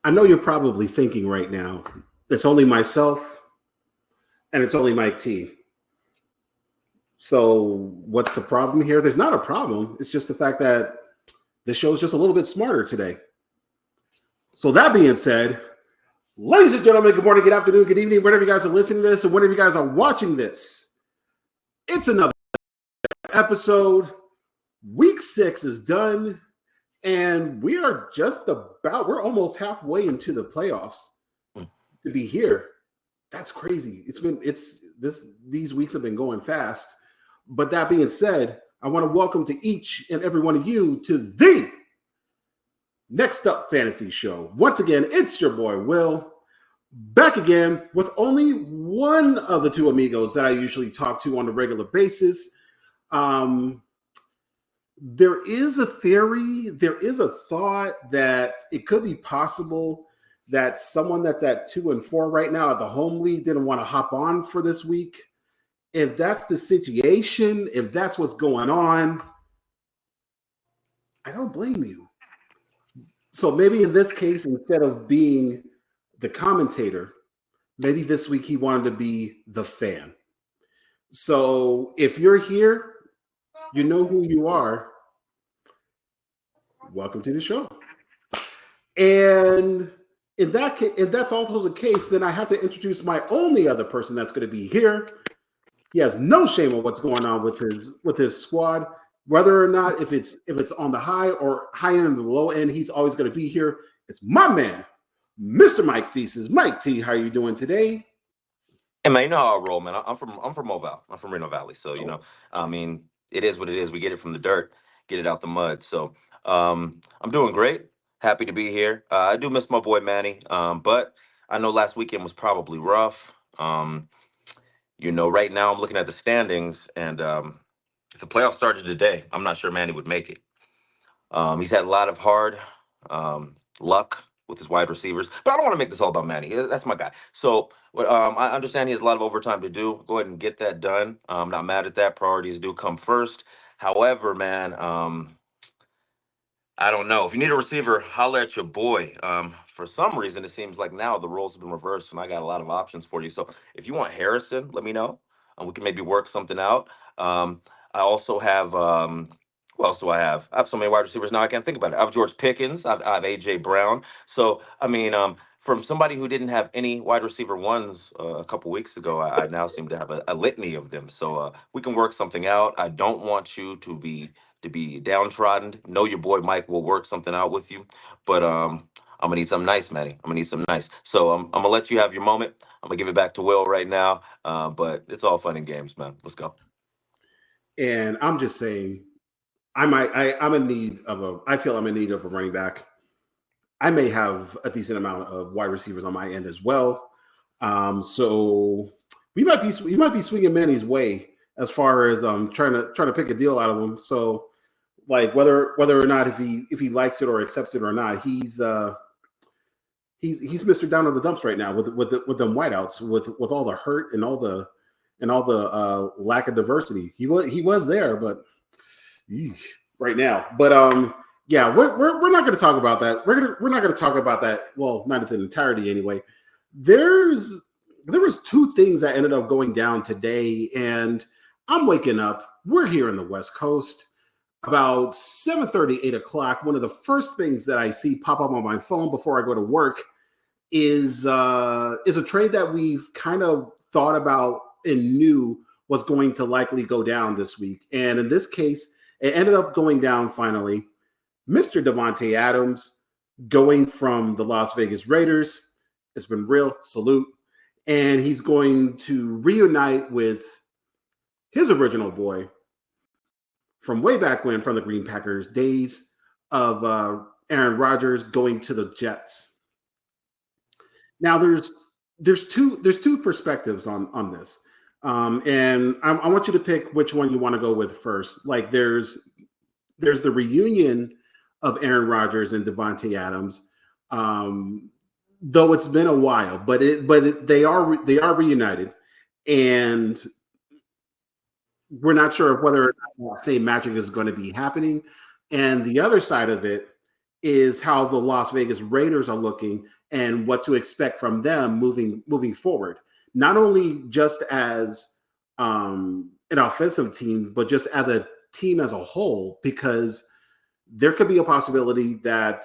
I know you're probably thinking right now, it's only myself and it's only Mike T. So what's the problem here? There's not a problem. It's just the fact that the show's just a little bit smarter today. So that being said, ladies and gentlemen, good morning, good afternoon, good evening, whenever you guys are listening to this and whenever you guys are watching this. It's another episode. Week 6 is done, and we're almost halfway into the playoffs to be here. That's crazy. These weeks have been going fast. But that being said, I want to welcome to each and every one of you to the Next Up Fantasy Show. Once again, it's your boy Will, back again with only one of the two amigos that I usually talk to on a regular basis. There is a theory, there is a thought that it could be possible that someone that's at 2-4 right now at the home league didn't want to hop on for this week. If that's the situation, if that's what's going on, I don't blame you. So maybe in this case, instead of being the commentator, maybe this week he wanted to be the fan. So if you're here, you know who you are. Welcome to the show. And if that's also the case, then I have to introduce my only other person that's going to be here. He has no shame on what's going on with his squad, whether or not if it's on the high or high end or the low end, he's always going to be here. It's my man, Mr. Mike Thesis. Mike T, how are you doing today? Hey man, you know how I roll, man. I'm from Moval. I'm from Reno Valley, so I mean, it is what it is. We get it from the dirt, get it out the mud. So I'm doing great. Happy to be here. I do miss my boy Manny, but I know last weekend was probably rough. Right now I'm looking at the standings, and if the playoffs started today, I'm not sure Manny would make it. He's had a lot of hard luck with his wide receivers, but I don't want to make this all about Manny. That's my guy. So I understand he has a lot of overtime to do. Go ahead and get that done. I'm not mad at that. Priorities do come first. However, man, I don't know. If you need a receiver, holler at your boy. For some reason, it seems like now the roles have been reversed, and I got a lot of options for you. So if you want Harrison, let me know. We can maybe work something out. I also have. Who else do I have? I have so many wide receivers now I can't think about it. I have George Pickens. I have AJ Brown. So I mean, from somebody who didn't have any wide receiver ones a couple weeks ago, I now seem to have a litany of them. So we can work something out. I don't want you to be downtrodden. Know your boy Mike will work something out with you. But I'm gonna need something nice, Manny. I'm gonna need something nice. So I'm gonna let you have your moment. I'm gonna give it back to Will right now. But it's all fun and games, man. Let's go. And I'm just saying, I'm in need of I feel I'm in need of a running back. I may have a decent amount of wide receivers on my end as well. So we might be swinging Manny's way as far as trying to pick a deal out of him. So like whether or not if he likes it or accepts it or not, he's Mr. Down on the dumps right now with them whiteouts with all the hurt and all the lack of diversity. He was there, but right now. But yeah, we're not going to talk about that. We're not going to talk about that. Well, not in its entirety anyway. There was two things that ended up going down today, and I'm waking up. We're here in the West Coast. About 7:30, 8 o'clock, one of the first things that I see pop up on my phone before I go to work is a trade that we've kind of thought about and knew was going to likely go down this week. And in this case, it ended up going down finally. Mr. Davante Adams going from the Las Vegas Raiders. It's been real. Salute. And he's going to reunite with his original boy from way back when, from the Green Packers days of Aaron Rodgers going to the Jets. Now there's two perspectives on this, and I want you to pick which one you want to go with first. Like there's the reunion of Aaron Rodgers and Davante Adams, though it's been a while, but they are reunited, and we're not sure of whether or not the same magic is going to be happening. And the other side of it is how the Las Vegas Raiders are looking and what to expect from them moving forward. Not only just as an offensive team, but just as a team as a whole, because there could be a possibility that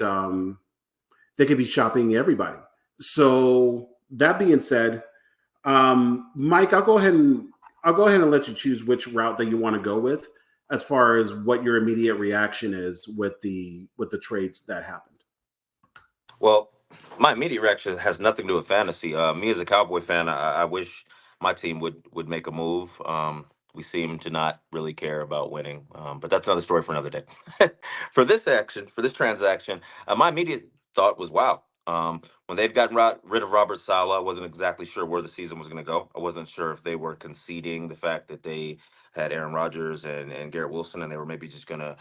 they could be shopping everybody. So that being said, Mike, I'll go ahead and let you choose which route that you want to go with, as far as what your immediate reaction is with the trades that happened. Well, my immediate reaction has nothing to do with fantasy. Me as a Cowboy fan, I wish my team would make a move. We seem to not really care about winning, but that's another story for another day. For this transaction, my immediate thought was, wow. When they've gotten rid of Robert Saleh, I wasn't exactly sure where the season was going to go. I wasn't sure if they were conceding the fact that they had Aaron Rodgers and Garrett Wilson, and they were maybe just going to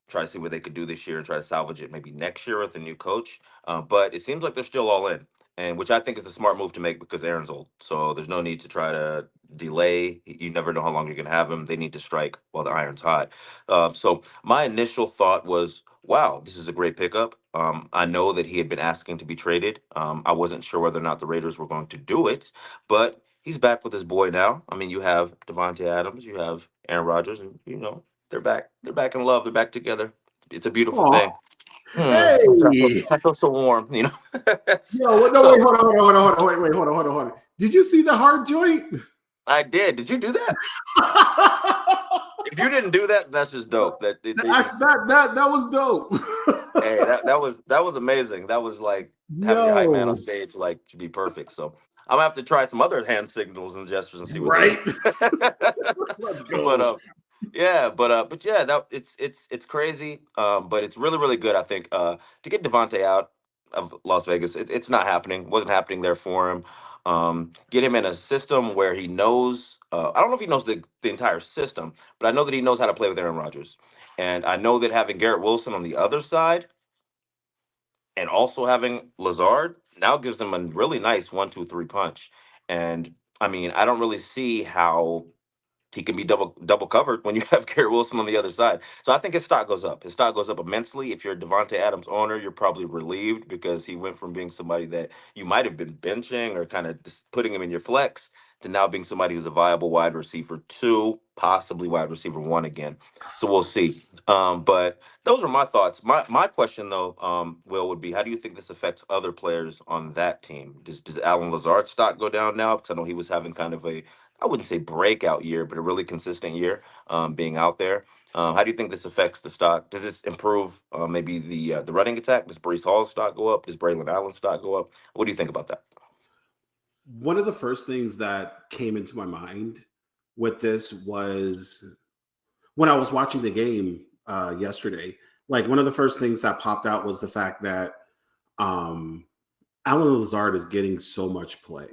try to see what they could do this year and try to salvage it maybe next year with a new coach. But it seems like they're still all in, and which I think is the smart move to make because Aaron's old. So there's no need to try to delay. You never know how long you're going to have him. They need to strike while the iron's hot. So my initial thought was, wow, this is a great pickup. I know that he had been asking to be traded. I wasn't sure whether or not the Raiders were going to do it, but he's back with his boy now. I mean, you have Davante Adams, you have Aaron Rodgers, and they're back. They're back in love. They're back together. It's a beautiful Aw, thing. hey, I feel so warm. yo, no, So wait, hold on. Did you see the hard joint? I did. Did you do that? If you didn't do that, that's just dope. That was dope. Hey, that was amazing. That was like having your hype man on Yo, stage, like, should be perfect. So I'm gonna have to try some other hand signals and gestures and see what they right? do. Let's but go. yeah, but yeah, that it's crazy. But it's really really good. I think to get Devontae out of Las Vegas, it's not happening. Wasn't happening there for him. Get him in a system where he knows. I don't know if he knows the entire system, but I know that he knows how to play with Aaron Rodgers. And I know that having Garrett Wilson on the other side and also having Lazard now gives them a really nice 1, 2, 3 punch. And I mean, I don't really see how he can be double covered when you have Garrett Wilson on the other side. So I think his stock goes up. His stock goes up immensely. If you're a Devonte Adams owner, you're probably relieved because he went from being somebody that you might have been benching or kind of just putting him in your flex to now being somebody who's a viable wide receiver two, possibly wide receiver one again. So we'll see. But those are my thoughts. My question though, Will, would be how do you think this affects other players on that team? Does Alan Lazard's stock go down now? Because I know he was having kind of a I wouldn't say breakout year, but a really consistent year being out there. How do you think this affects the stock? Does this improve maybe the running attack? Does Brees Hall's stock go up? Does Braylon Allen's stock go up? What do you think about that? One of the first things that came into my mind with this was when I was watching the game yesterday. Like, one of the first things that popped out was the fact that um, Alan Lazard is getting so much play.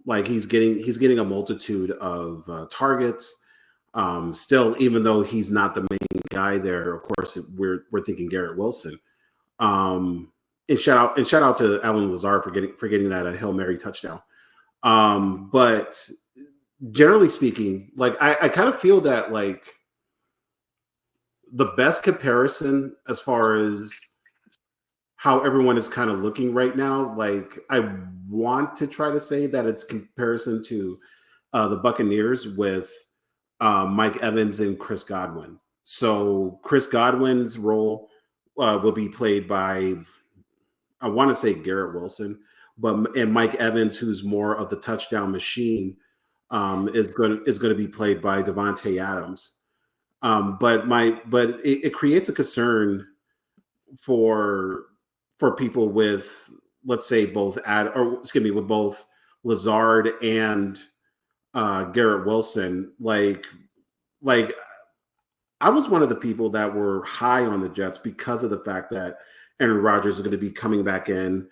Like, he's getting a multitude of targets. Still, even though he's not the main guy there, of course, we're thinking Garrett Wilson. And shout out to Alan Lazard for getting that a Hail Mary touchdown. But generally speaking, like, I kind of feel that, like, the best comparison as far as how everyone is kind of looking right now, like, I want to try to say that it's comparison to the Buccaneers with Mike Evans and Chris Godwin. So Chris Godwin's role will be played by, I want to say, Garrett Wilson, and Mike Evans, who's more of the touchdown machine, is going to be played by Davante Adams. It creates a concern for people with, let's say, with both Lazard and Garrett Wilson. Like I was one of the people that were high on the Jets because of the fact that Aaron Rodgers is going to be coming back in,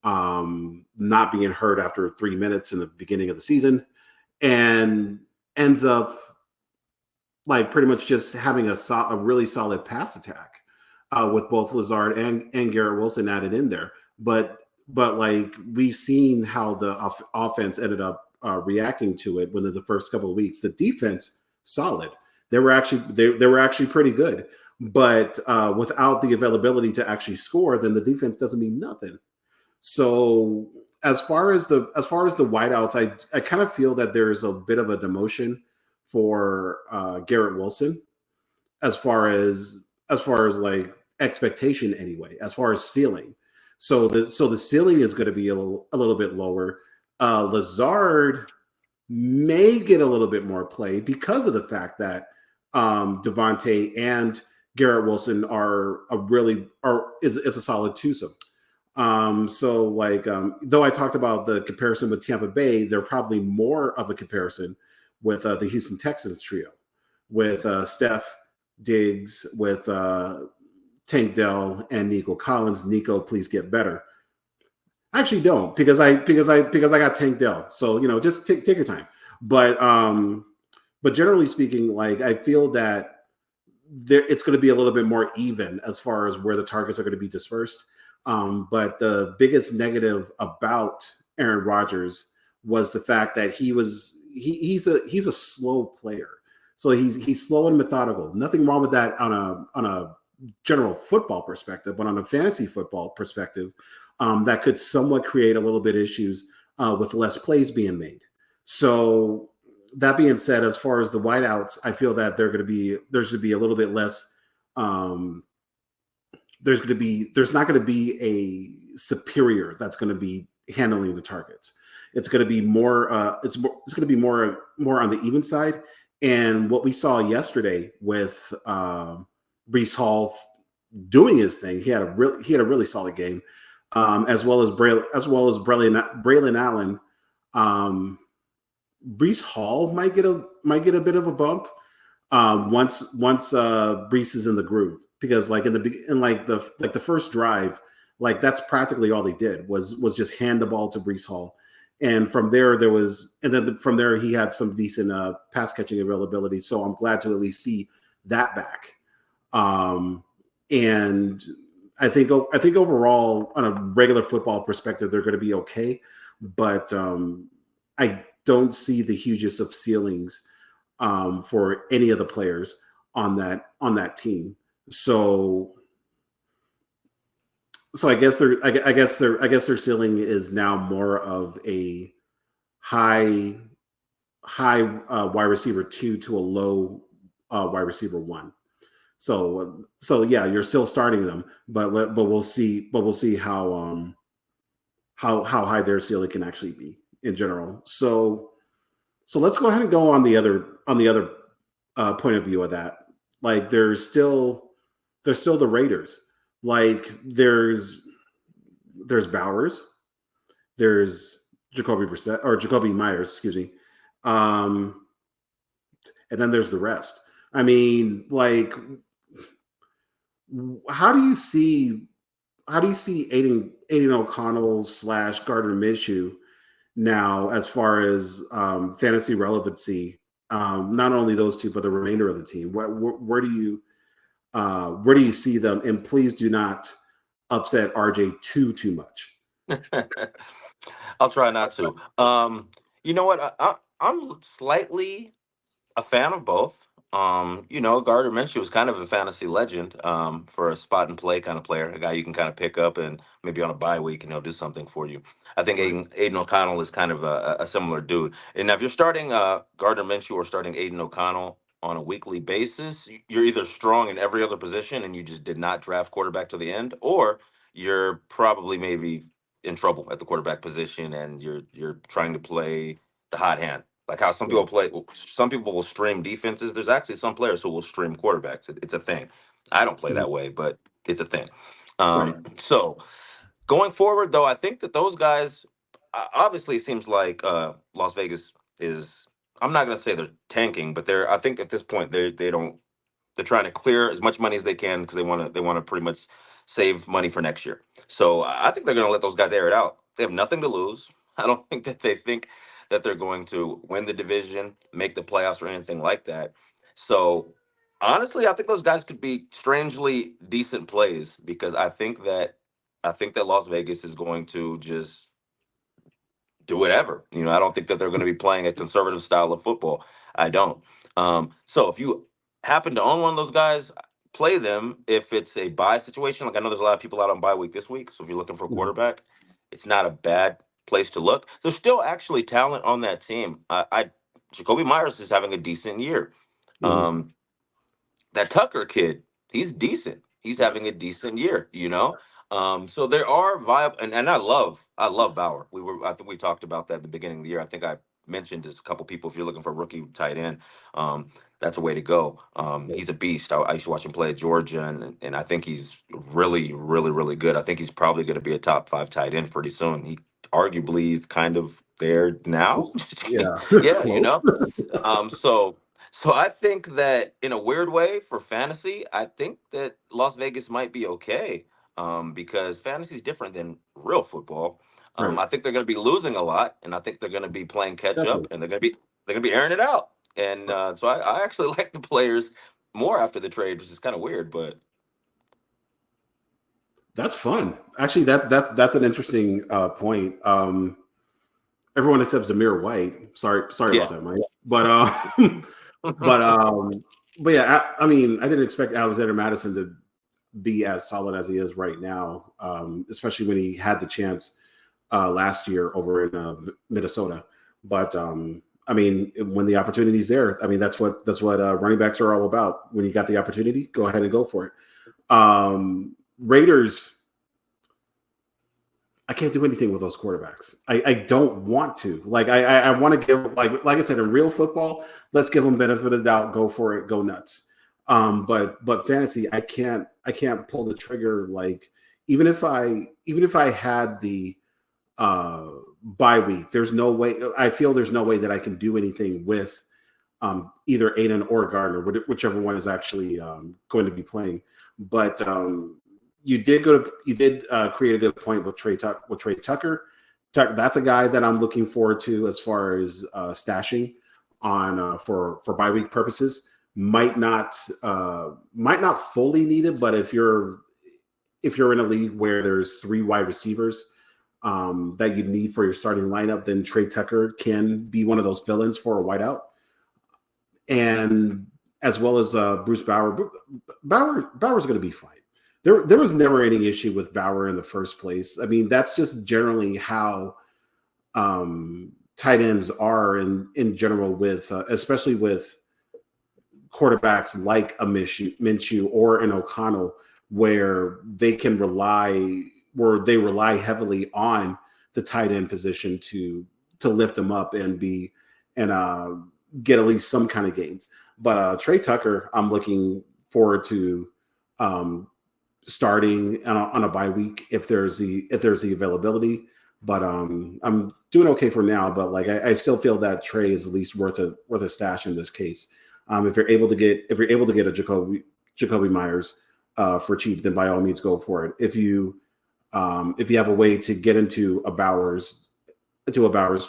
not being hurt after 3 minutes in the beginning of the season, and ends up, like, pretty much just having a really solid pass attack with both Lazard and Garrett Wilson added in there. But like, we've seen how the offense ended up reacting to it within the first couple of weeks. The defense solid. They were actually pretty good. But without the availability to actually score, then the defense doesn't mean nothing. So as far as the wideouts, I kind of feel that there's a bit of a demotion for Garrett Wilson as far as like expectation anyway, as far as ceiling. So the ceiling is going to be a little bit lower. Lazard may get a little bit more play because of the fact that Davante and Garrett Wilson is a solid twosome. So like though I talked about the comparison with Tampa Bay, they're probably more of a comparison with the Houston Texans trio, with Steph Diggs, with Tank Dell and Nico Collins. Nico, please get better. I actually don't because I got Tank Dell. So just take your time. But but generally speaking, like I feel that it's going to be a little bit more even as far as where the targets are going to be dispersed. But the biggest negative about Aaron Rodgers was the fact that he's a slow player. So he's slow and methodical. Nothing wrong with that on a general football perspective, but on a fantasy football perspective, that could somewhat create a little bit issues with less plays being made. So that being said, as far as the wideouts, I feel that there's going to be a little bit less. Um, there's not going to be a superior that's going to be handling the targets. It's going to be more. It's going to be more on the even side. And what we saw yesterday with Brees Hall doing his thing, he had a really solid game, as well as Braylon Allen. Um, Brees Hall might get a bit of a bump once Brees is in the groove, because like in the first drive, like that's practically all he did was just hand the ball to Brees Hall, and from there he had some decent pass catching availability. So I'm glad to at least see that back. Um, and I think overall, on a regular football perspective, they're going to be okay, but I don't see the hugest of ceilings for any of the players on that team. So so I guess their ceiling is now more of a high wide receiver two to a low wide receiver one. So yeah, you're still starting them, but we'll see how high their ceiling can actually be in general. So let's go ahead and go on the other point of view of that. Like there's still the Raiders. Like there's Bowers, there's Jacoby Brissett or Jacoby Myers, excuse me, um, and then there's the rest. I mean, like, how do you see Aiden O'Connell slash Gardner Minshew now as far as fantasy relevancy? Not only those two, but the remainder of the team. Where do you see them? And please do not upset RJ too much. I'll try not to. You know what? I'm slightly a fan of both. Gardner Minshew was kind of a fantasy legend for a spot and play kind of player, a guy you can kind of pick up and maybe on a bye week and he'll do something for you. I think Right. Aiden O'Connell is kind of a similar dude. And now if you're starting Gardner Minshew or starting Aiden O'Connell on a weekly basis, you're either strong in every other position and you just did not draft quarterback to the end, or you're probably maybe in trouble at the quarterback position and you're trying to play the hot hand, like how some people Right. play. Some people will stream defenses. There's actually some players who will stream quarterbacks. It's a thing. I don't play Mhm. that way, but it's a thing. Right. So going forward, though, I think that those guys, obviously, it seems like Las Vegas is. I'm not going to say they're tanking, but they're. I think at this point they don't. They're trying to clear as much money as they can because they want to pretty much save money for next year. So I think they're going to let those guys air it out. They have nothing to lose. I don't think that they think that they're going to win the division, make the playoffs, or anything like that. So honestly, I think those guys could be strangely decent plays because I think that Las Vegas is going to just do whatever. I don't think that they're going to be playing a conservative style of football. I don't. So if you happen to own one of those guys, play them if it's a bye situation. Like I know there's a lot of people out on bye week this week, so if you're looking for a Mhm. quarterback, it's not a bad place to look. There's still actually talent on that team. I Jacoby Myers is having a decent year. Mhm. Um, that Tucker kid, he's decent. He's having Yes. a decent year, you know. So there are viable, and I love Bauer. I think we talked about that at the beginning of the year. I think I mentioned this a couple people. If you're looking for a rookie tight end, that's a way to go. He's a beast. I used to watch him play at Georgia, and I think he's really, really, really good. I think he's probably going to be a top 5 tight end pretty soon. He arguably is kind of there now. Yeah. Yeah, Close. So I think that in a weird way for fantasy, I think that Las Vegas might be okay. Because fantasy is different than real football. Right. I think they're going to be losing a lot, and I think they're going to be playing catch up, Definitely. and they're going to be airing it out. And so I actually like the players more after the trade, which is kind of weird, but That's fun. Actually, that's an interesting point. Everyone except Zamir White. Sorry about yeah. that, Mike. But but yeah, I mean, I didn't expect Alexander Madison to be as solid as he is right now, especially when he had the chance last year over in Minnesota. But I mean, when the opportunity's there, I mean, that's what running backs are all about. When you got the opportunity, go ahead and go for it. Raiders, I can't do anything with those quarterbacks. I don't want to. Like I want to give like I said in real football, let's give them benefit of the doubt. Go for it. Go nuts. But fantasy, I can't pull the trigger. Like even if I had the bye week, there's no way. I feel there's no way that I can do anything with either Aiden or Gardner, whichever one is actually going to be playing. But you did create a good point with Trey Tucker. That's a guy that I'm looking forward to as far as stashing on for bye week purposes. Might not fully need it, but if you're in a league where there's 3 wide receivers that you need for your starting lineup, then Trey Tucker can be one of those fill-ins for a wideout, and as well as Bruce Bauer. Bauer's going to be fine. There was never any issue with Bauer in the first place. I mean, that's just generally how tight ends are in general, with especially with quarterbacks like a Minshew or an O'Connell, where they rely heavily on the tight end position to lift them up and get at least some kind of gains. But Trey Tucker, I'm looking forward to um, starting on a bye week if there's the availability. But I'm doing okay for now. But like I still feel that Trey is at least worth a stash in this case. If you're able to get a Jacoby Myers for cheap, then by all means go for it. If you have a way to get into a Bowers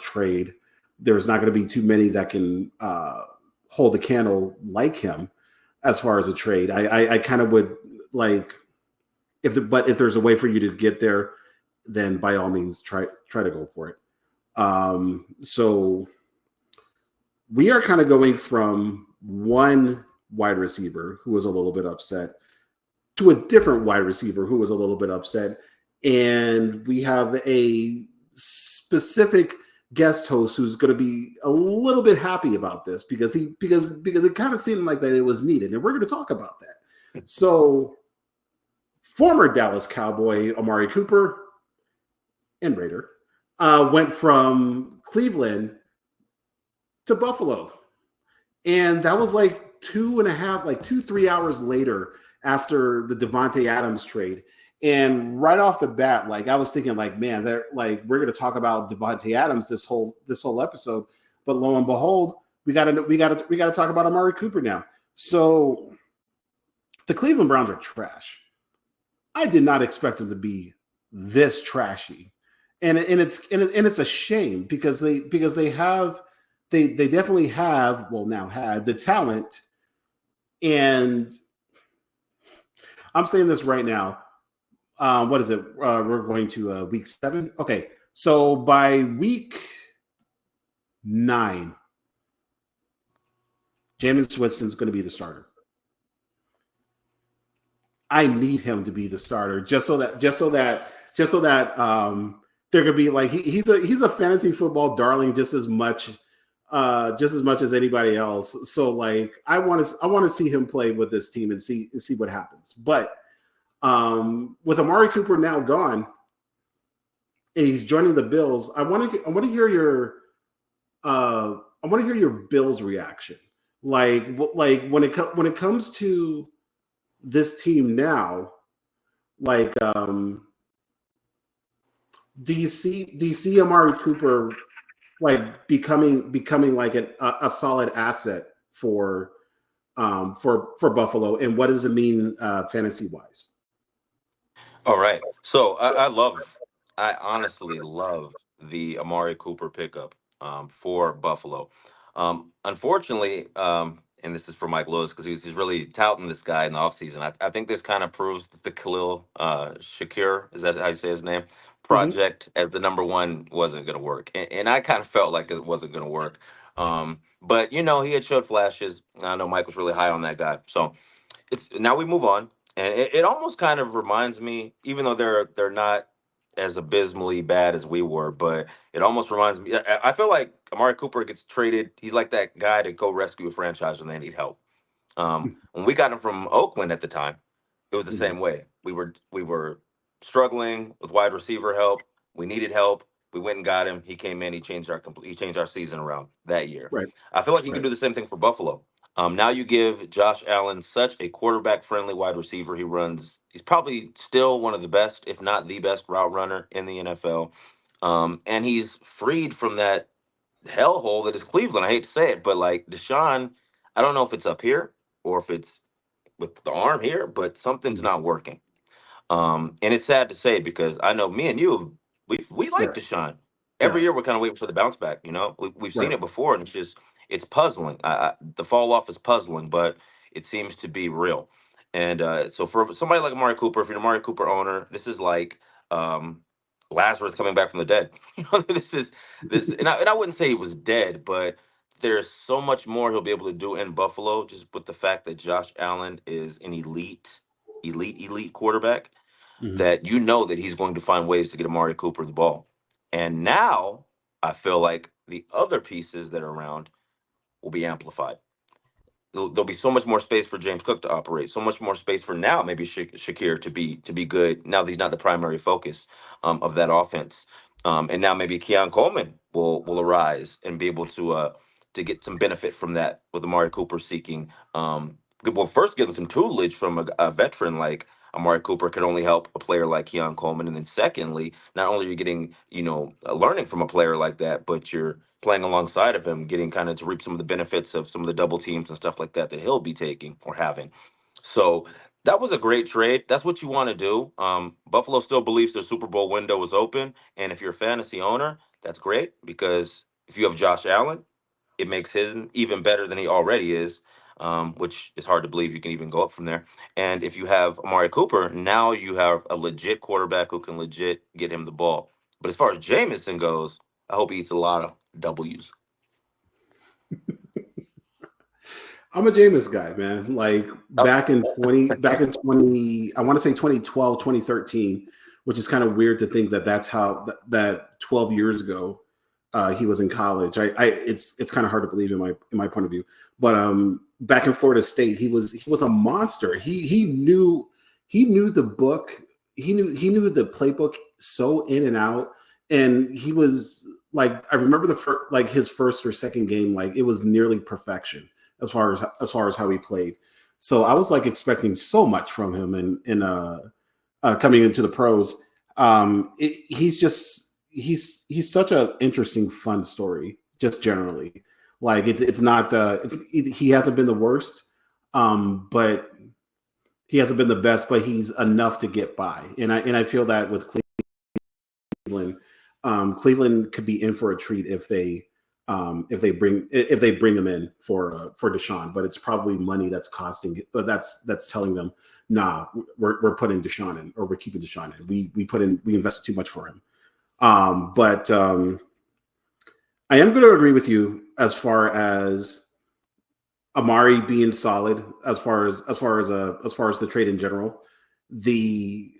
trade, there's not going to be too many that can hold the candle like him as far as a trade. I kind of would like but if there's a way for you to get there, then by all means try to go for it. So we are kind of going from one wide receiver who was a little bit upset to a different wide receiver who was a little bit upset. And we have a specific guest host who's going to be a little bit happy about this because it kind of seemed like that it was needed. And we're going to talk about that. So former Dallas Cowboy Amari Cooper and Raider went from Cleveland to Buffalo. And that was like 2.5, 3 hours later after the Davante Adams trade. And right off the bat, like I was thinking, like, man, they're like, we're going to talk about Davante Adams this whole episode, but lo and behold, we got to talk about Amari Cooper now. So the Cleveland Browns are trash. I did not expect them to be this trashy, and it's a shame because they definitely have, well, now had the talent. And I'm saying this right now. What is it? We're going to week 7. Okay, so by week 9, Jameis Winston's going to be the starter. I need him to be the starter just so that there could be like he's a fantasy football darling just as much as anybody else. So like I want to see him play with this team and see what happens. But with Amari Cooper now gone and he's joining the Bills, I want to hear your I want to hear your Bills reaction. Like when it comes to this team now, like do you see Amari Cooper like becoming like a solid asset for Buffalo, and what does it mean fantasy wise? All right. So I honestly love the Amari Cooper pickup for Buffalo. Unfortunately, and this is for Mike Lewis because he's really touting this guy in the offseason. I think this kind of proves that the Khalil Shakir, is that how you say his name? Mm-hmm. Project as the number one wasn't going to work. And I kind of felt like it wasn't going to work. But, he had showed flashes. I know Mike was really high on that guy. So, it's now we move on, and it almost kind of reminds me, even though they're not as abysmally bad as we were, but it almost reminds me. I feel like Amari Cooper gets traded. He's like that guy to go rescue a franchise when they need help. When we got him from Oakland at the time, it was the Mm-hmm. same way. We were struggling with wide receiver help. We needed help. We went and got him. He came in. He changed our season around that year. Right, I feel like he can right. do the same thing for Buffalo. Now you give Josh Allen such a quarterback friendly wide receiver. He's probably still one of the best, if not the best route runner in the NFL. And he's freed from that hellhole that is Cleveland. I hate to say it, but like Deshaun, I don't know if it's up here or if it's with the arm here, but something's Mhm. not working. And it's sad to say because I know me and you, we like Yes, Deshaun. Every year yes, we're kind of waiting for the bounce back. We've seen right. it before, and it's puzzling. The fall off is puzzling, but it seems to be real. And so for somebody like Amari Cooper, if you're an Amari Cooper owner, this is like um, Lazarus coming back from the dead. This, and I wouldn't say he was dead, but there's so much more he'll be able to do in Buffalo just with the fact that Josh Allen is an elite quarterback Hmm. that that he's going to find ways to get Amari Cooper the ball. And now I feel like the other pieces that are around will be amplified. There'll be so much more space for James Cook to operate, so much more space for now maybe Shakir to be good now that he's not the primary focus of that offense. And now maybe Keon Coleman will arise and be able to get some benefit from that with Amari Cooper seeking. Well, first getting some tutelage from a veteran like Amari Cooper could only help a player like Keon Coleman, and then secondly, not only are you getting learning from a player like that, but you're playing alongside of him, getting kind of to reap some of the benefits of some of the double teams and stuff like that that he'll be taking or having. So that was a great trade. That's what you want to do. Buffalo still believes their Super Bowl window is open, and if you're a fantasy owner, that's great because if you have Josh Allen, it makes him even better than he already is. Which is hard to believe you can even go up from there. And if you have Amari Cooper, now you have a legit quarterback who can legit get him the ball. But as far as Jameson goes, I hope he eats a lot of W's. I'm a Jameis guy, man. Like Oh, back in 20, I want to say 2012, 2013, which is kind of weird to think that that's how that 12 years ago he was in college. It's kind of hard to believe in my point of view. But back in Florida State, he was a monster. He knew the book. He knew the playbook so in and out. And he was like, I remember like his first or second game, like it was nearly perfection as far as how he played. So I was like expecting so much from him and coming into the pros. He's such an interesting, fun story, just generally. Like it's not he hasn't been the worst, but he hasn't been the best, but he's enough to get by. And I feel that with Cleveland, Cleveland could be in for a treat if they bring him in for Deshaun, but it's probably money that's costing, but that's telling them, nah, we're putting Deshaun in, or we're keeping Deshaun in. We invested too much for him. But I am going to agree with you as far as Amari being solid as far as the trade in general. the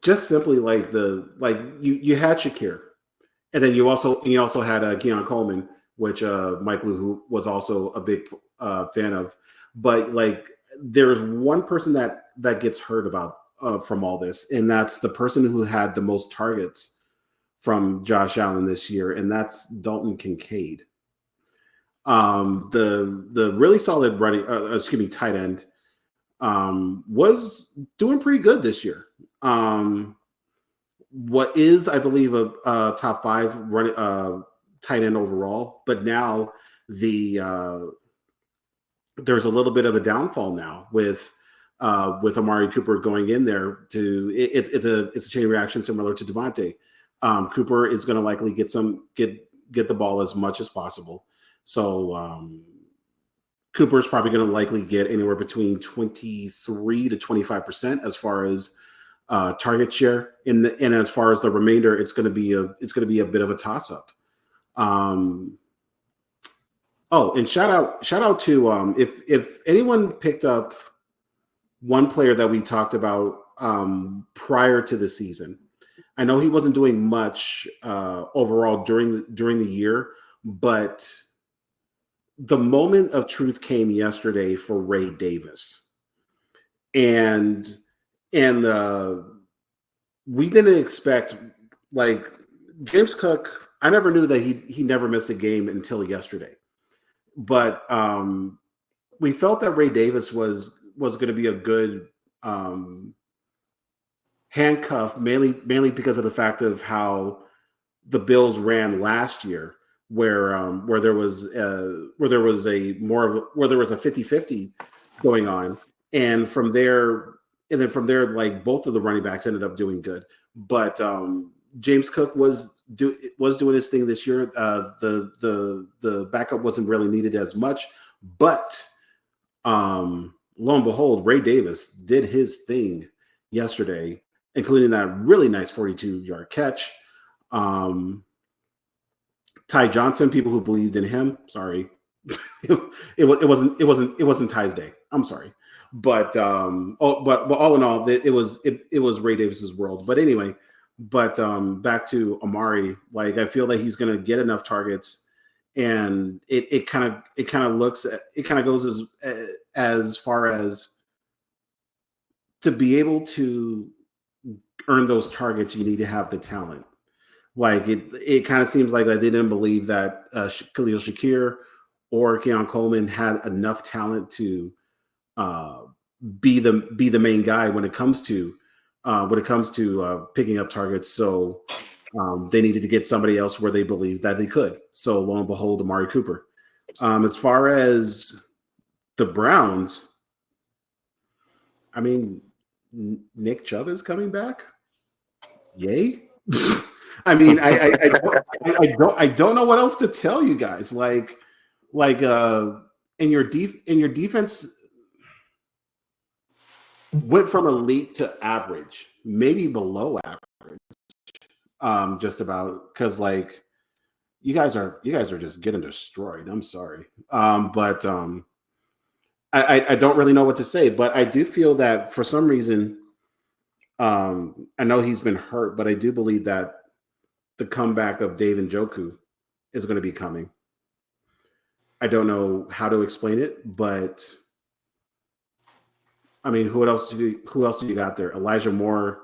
just simply like you had Shakir, and then you also had Keon Coleman, which Mike Lou, who was also a big fan of. But like, there's one person that gets hurt about from all this, and that's the person who had the most targets from Josh Allen this year, and that's Dalton Kincaid. The really solid tight end, was doing pretty good this year. What is, I believe, a top five tight end overall, but now the there's a little bit of a downfall now with Amari Cooper going in there it's a chain reaction similar to Davante. Cooper is going to likely get the ball as much as possible. So Cooper is probably going to likely get anywhere between 23 to 25% as far as target share, and as far as the remainder, it's going to be a bit of a toss up. Oh, and shout out to if anyone picked up one player that we talked about prior to the season. I know he wasn't doing much overall during the year, but the moment of truth came yesterday for Ray Davis, and we didn't expect, like, James Cook. I never knew that he never missed a game until yesterday, but we felt that Ray Davis was going to be a good handcuff, mainly because of the fact of how the Bills ran last year, where there was a 50-50 going on, and from there, like, both of the running backs ended up doing good, but James Cook was doing his thing this year. The backup wasn't really needed as much, but lo and behold, Ray Davis did his thing yesterday, including that really nice 42-yard catch. Ty Johnson, people who believed in him, sorry, it wasn't Ty's day. I'm sorry, but all in all, it was Ray Davis's world. But anyway, back to Amari, like, I feel that he's going to get enough targets, and it kind of goes as far as to be able to earn those targets, you need to have the talent. Like, it kind of seems like they didn't believe that Khalil Shakir or Keon Coleman had enough talent to be the main guy when it comes to picking up targets. So they needed to get somebody else where they believed that they could. So lo and behold, Amari Cooper. As far as the Browns, I mean, Nick Chubb is coming back. Yay! I mean, I don't know what else to tell you guys. Like, in your defense went from elite to average, maybe below average, just about, because, like, you guys are just getting destroyed. I'm sorry, but I don't really know what to say. But I do feel that for some reason, I know he's been hurt, but I do believe that the comeback of Dave Njoku is going to be coming. I don't know how to explain it, but I mean, who else do you got there? Elijah Moore,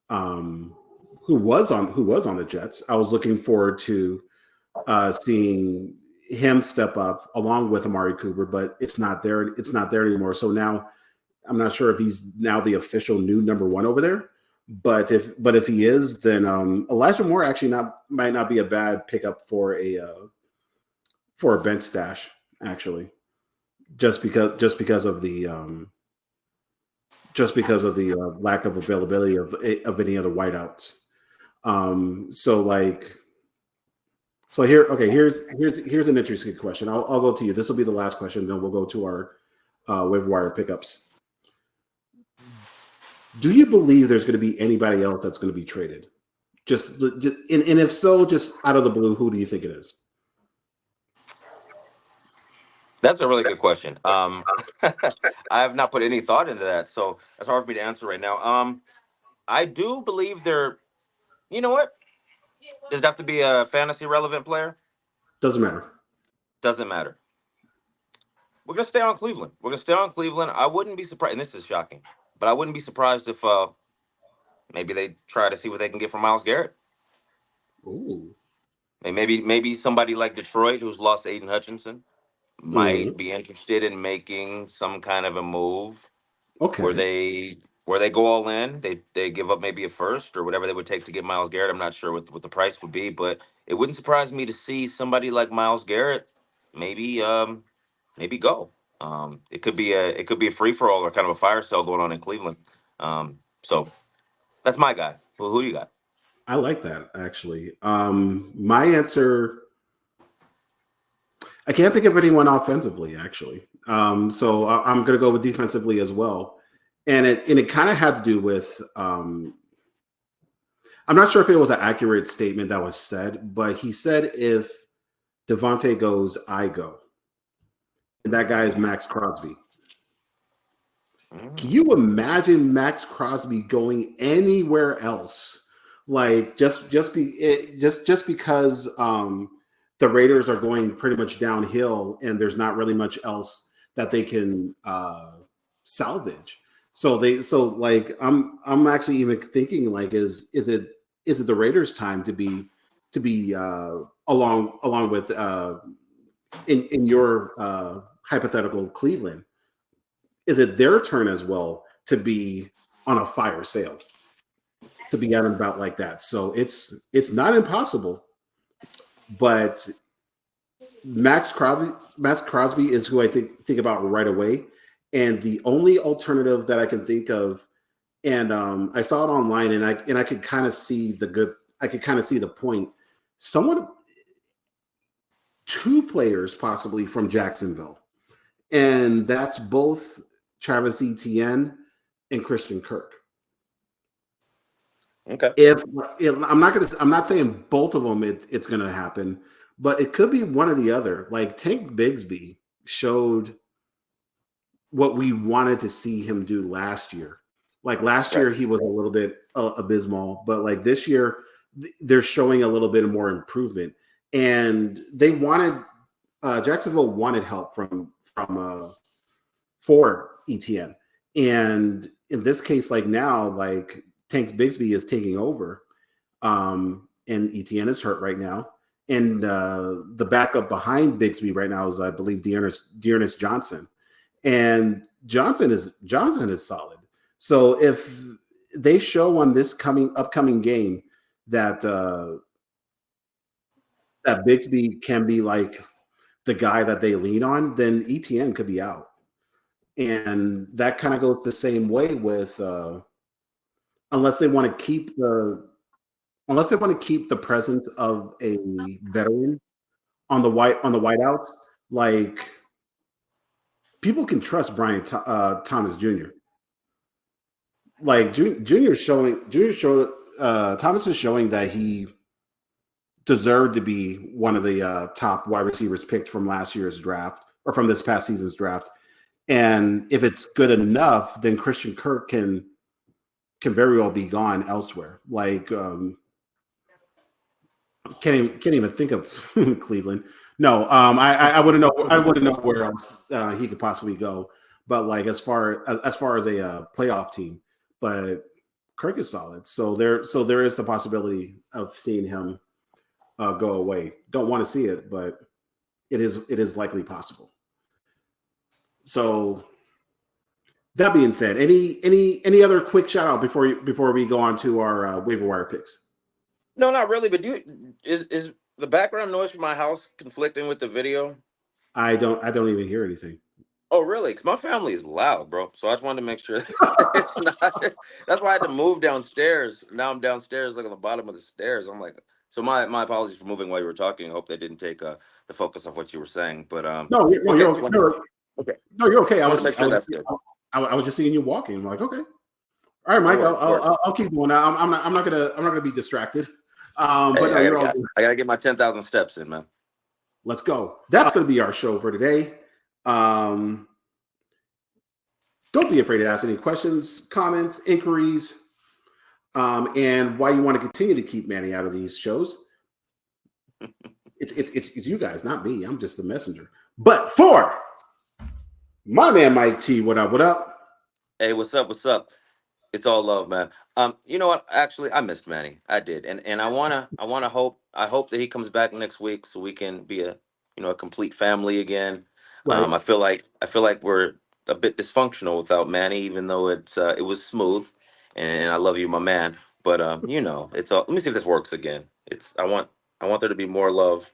who was on the Jets. I was looking forward to seeing him step up along with Amari Cooper, but it's not there. It's not there anymore. So now I'm not sure if he's now the official new number one over there. But if he is, then Elijah Moore actually might not be a bad pickup for a bench stash, actually, just because of the lack of availability of any other wideouts. Here's an interesting question. I'll go to you. This will be the last question. Then we'll go to our waiver wire pickups. Do you believe there's going to be anybody else that's going to be traded? And if so, just out of the blue, who do you think it is? That's a really good question. I have not put any thought into that, so it's hard for me to answer right now. I do believe they're. You know what? Does it have to be a fantasy relevant player? Doesn't matter. Doesn't matter. We're gonna stay on Cleveland. We're gonna stay on Cleveland. I wouldn't be surprised, and this is shocking, but I wouldn't be surprised if maybe they try to see what they can get from Miles Garrett. Ooh. And maybe somebody like Detroit, who's lost Aiden Hutchinson, might Mm. be interested in making some kind of a move where Okay. they go all in. They give up maybe a first or whatever they would take to get Miles Garrett. I'm not sure what the price would be, but it wouldn't surprise me to see somebody like Miles Garrett maybe maybe go. It could be a free for all or kind of a fire sale going on in Cleveland. So that's my guy. Who do you got? I like that actually. My answer, I can't think of anyone offensively actually. So I'm going to go with defensively as well, and it kind of had to do with. I'm not sure if it was an accurate statement that was said, but he said if Davante goes, I go, and that guy is Max Crosby. Can you Mm, imagine Max Crosby going anywhere else? Like just because the Raiders are going pretty much downhill and there's not really much else that they can salvage. So like I'm actually even thinking like is it the Raiders' time to be along with in your hypothetical Cleveland, is it their turn as well to be on a fire sale, to be out and about like that? So it's not impossible, but Max Crosby is who I think about right away, and the only alternative that I can think of, and I saw it online, and I could kind of see the good, I could kind of see the point. Someone, two players possibly from Jacksonville, and that's both Travis Etienne and Christian Kirk. okay. If I'm not saying both of them it's going to happen, but it could be one or the other. Like Tank Bigsby showed what we wanted to see him do last year. Like last Right. year he was a little bit abysmal, but like this year they're showing a little bit more improvement. And they wanted Jacksonville wanted help from for ETN. And in this case, like now, like Tank Bigsby is taking over, and ETN is hurt right now. And the backup behind Bigsby right now is, I believe, Dearness Johnson, and Johnson is solid. So if they show on this upcoming game that that Bigsby can be like the guy that they lean on, then ETN could be out. And that kind of goes the same way with unless they want to keep the unless they want to keep the presence of a veteran on the whiteouts. Like people can trust Thomas Jr. Like Junior showed Thomas is showing that he deserved to be one of the top wide receivers picked from last year's draft or from this past season's draft. And if it's good enough, then Christian Kirk can very well be gone elsewhere. Like can't even think of Cleveland. No, I wouldn't know. I wouldn't know where else he could possibly go. But like as far as a playoff team, but Kirk is solid. So there is the possibility of seeing him go away. Don't want to see it, but it is likely possible. So that being said, any other quick shout out before we go on to our waiver wire picks? No, not really. But is the background noise from my house conflicting with the video? I don't even hear anything. Oh, really? Because my family is loud, bro. So I just wanted to make sure it's not. That's why I had to move downstairs. Now I'm downstairs, like on the bottom of the stairs. I'm like, so my apologies for moving while you were talking. I hope that didn't take the focus of what you were saying. But No, no, okay, you're just okay. wanted, No, okay, no, you're okay. just wanted to make sure that's good. I was just seeing you walking. I'm like, okay, all right, No Mike. I'll worries, no worries. I'll keep going. I'm not gonna be distracted. But Hey, no, you're all I good. gotta get my 10,000 steps in, man. Let's go. That's gonna be our show for today. Don't be afraid to ask any questions, comments, inquiries, and why you want to continue to keep Manny out of these shows. It's you guys, not me. I'm just the messenger. But for my man Mike T, what up? What up? Hey, what's up? What's up? It's all love, man. You know what? Actually, I missed Manny. I did, and I hope that he comes back next week so we can be a complete family again. Right. I feel like we're a bit dysfunctional without Manny, even though it was smooth, and I love you, my man. But it's all. Let me see if this works again. I want there to be more love.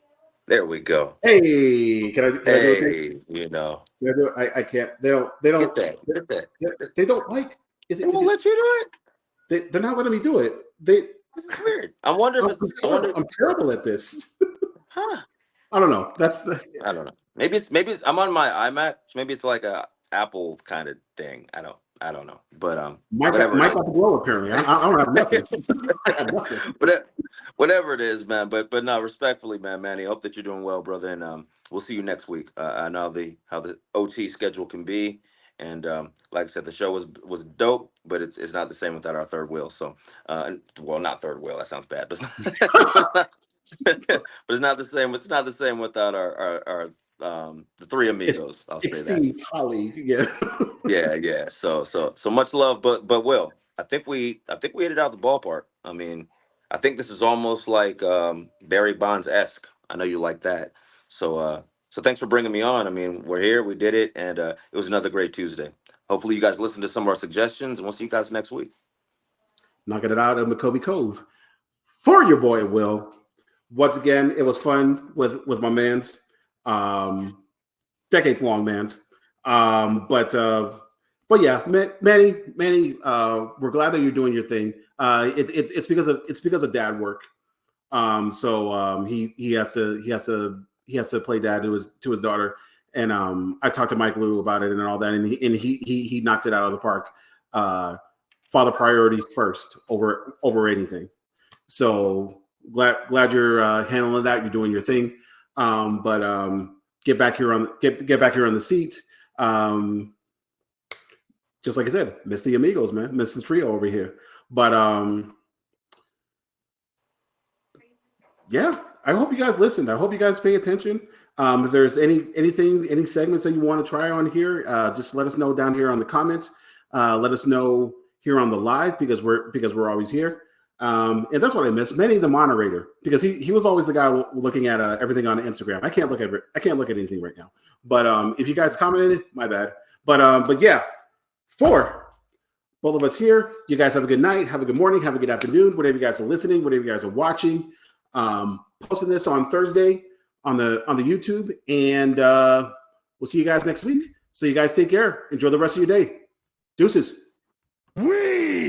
There we go. Hey, can I do it too? Hey, Can I do it? I can't. get that, get that. They don't like. They won't let you do it. They're not letting me do it. They. This is weird. I wonder if it's. I'm terrible at this. Huh? I don't know. I don't know. Maybe it's, I'm on my iMac. So maybe it's like a Apple kind of thing. I don't know. But Mike whatever got it the blow apparently. I don't have nothing. I have nothing. whatever it is, man. But no, respectfully, man, Manny. Hope that you're doing well, brother. And we'll see you next week. I know how the OT schedule can be. And like I said, the show was dope, but it's not the same without our third wheel. So, well, not third wheel. That sounds bad, but it's not, but it's not the same. It's not the same without our the three amigos. I'll say that. Esteemed colleague, yeah. Yeah. So much love, but Will, I think we hit it out the ballpark. I mean, I think this is almost like Barry Bonds-esque. I know you like that. So thanks for bringing me on. I mean, we're here, we did it, and it was another great Tuesday. Hopefully you guys listened to some of our suggestions, and we'll see you guys next week. Knocking it out of McCovey Cove. For your boy Will. Once again, it was fun with my man's. Decades long man's. But yeah, Manny, we're glad that you're doing your thing. It's because of dad work. So he has to play dad to his daughter. And I talked to Mike Lou about it and all that, and he knocked it out of the park. Father priorities first over anything. So glad you're handling that. You're doing your thing. But get back here on the seat. Just like I said, miss the amigos, man. Miss the trio over here. But yeah, I hope you guys listened. I hope you guys pay attention. If there's any segments that you want to try on here, just let us know down here on the comments. Let us know here on the live because we're always here. And that's what I miss. Manny, the moderator, because he was always the guy looking at everything on Instagram. I can't look at anything right now. But if you guys commented, my bad. But yeah, for both of us here, you guys have a good night, have a good morning, have a good afternoon, whatever you guys are listening, whatever you guys are watching. Posting this on Thursday on the YouTube, and we'll see you guys next week. So you guys take care. Enjoy the rest of your day. Deuces. We